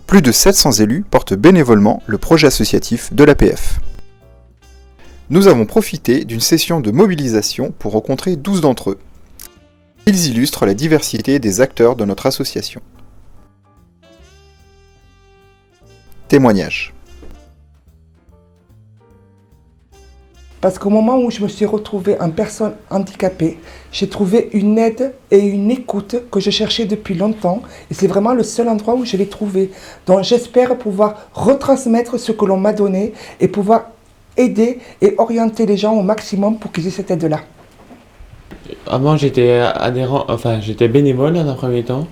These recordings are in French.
Plus de 700 élus portent bénévolement le projet associatif de l'APF. Nous avons profité d'une session de mobilisation pour rencontrer 12 d'entre eux. Ils illustrent la diversité des acteurs de notre association. Témoignage. Parce qu'au moment où je me suis retrouvée en personne handicapée, j'ai trouvé une aide et une écoute que je cherchais depuis longtemps. Et c'est vraiment le seul endroit où je l'ai trouvé. Donc j'espère pouvoir retransmettre ce que l'on m'a donné et pouvoir aider et orienter les gens au maximum pour qu'ils aient cette aide-là. Avant, j'étais j'étais bénévole dans un premier temps.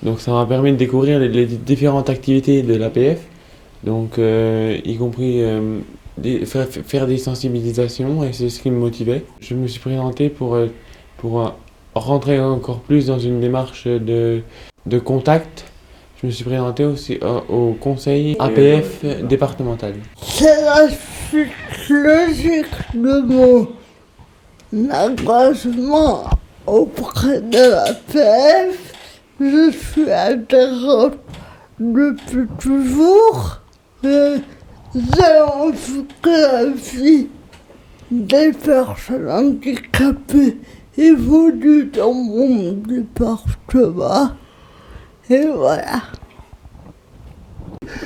Donc ça m'a permis de découvrir les différentes activités de l'APF. Donc y compris faire des sensibilisations, et c'est ce qui me motivait. Je me suis présenté pour rentrer encore plus dans une démarche de contact. Je me suis présenté aussi au conseil APF départemental. C'est la suite logique de mon engagement auprès de l'APF. Je suis adhérente depuis toujours. J'ai envie que la vie des personnes handicapées évolue dans mon département. Et voilà.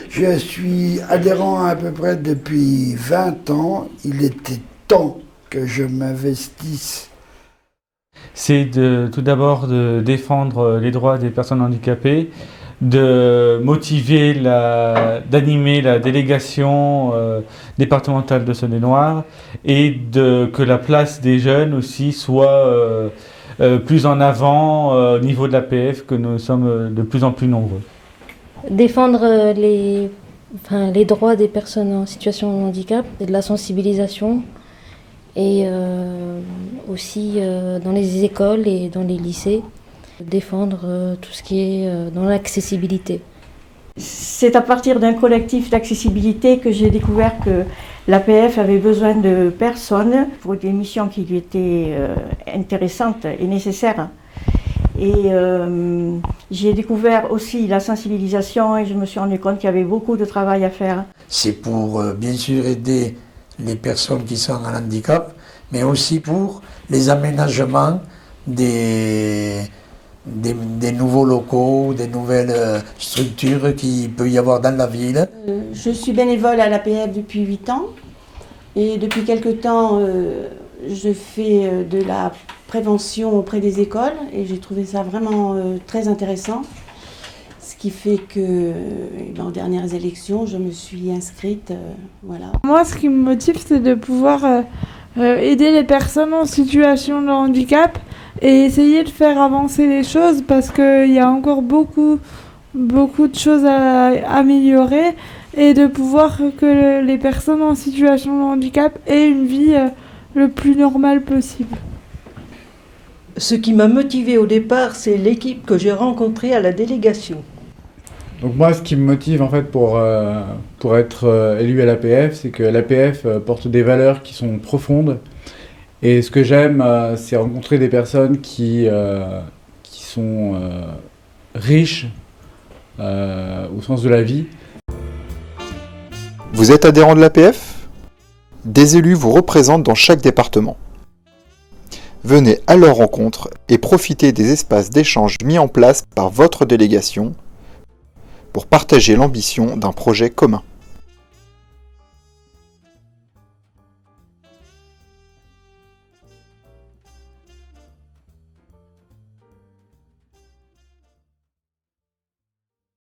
Je suis adhérent à peu près depuis 20 ans. Il était temps que je m'investisse. C'est tout d'abord de défendre les droits des personnes handicapées, de motiver, d'animer la délégation départementale de Saône-et-Loire et que la place des jeunes aussi soit plus en avant au niveau de l'APF, que nous sommes de plus en plus nombreux. Défendre les droits des personnes en situation de handicap, et de la sensibilisation et aussi dans les écoles et dans les lycées. Défendre tout ce qui est dans l'accessibilité. C'est à partir d'un collectif d'accessibilité que j'ai découvert que l'APF avait besoin de personnes pour des missions qui lui étaient intéressantes et nécessaires. Et j'ai découvert aussi la sensibilisation et je me suis rendu compte qu'il y avait beaucoup de travail à faire. C'est pour bien sûr aider les personnes qui sont en handicap, mais aussi pour les aménagements des nouveaux locaux, des nouvelles structures qu'il peut y avoir dans la ville. Je suis bénévole à l'APF depuis 8 ans et depuis quelque temps je fais de la prévention auprès des écoles et j'ai trouvé ça vraiment très intéressant. Ce qui fait que aux dernières élections, je me suis inscrite. Voilà. Moi, ce qui me motive, c'est de pouvoir aider les personnes en situation de handicap et essayer de faire avancer les choses parce qu'il y a encore beaucoup de choses à améliorer et de pouvoir que les personnes en situation de handicap aient une vie le plus normale possible. Ce qui m'a motivée au départ, c'est l'équipe que j'ai rencontrée à la délégation. Donc moi, ce qui me motive en fait pour être élu à l'APF, c'est que l'APF porte des valeurs qui sont profondes. Et ce que j'aime, c'est rencontrer des personnes qui sont riches au sens de la vie. Vous êtes adhérent de l'APF ? Des élus vous représentent dans chaque département. Venez à leur rencontre et profitez des espaces d'échange mis en place par votre délégation pour partager l'ambition d'un projet commun.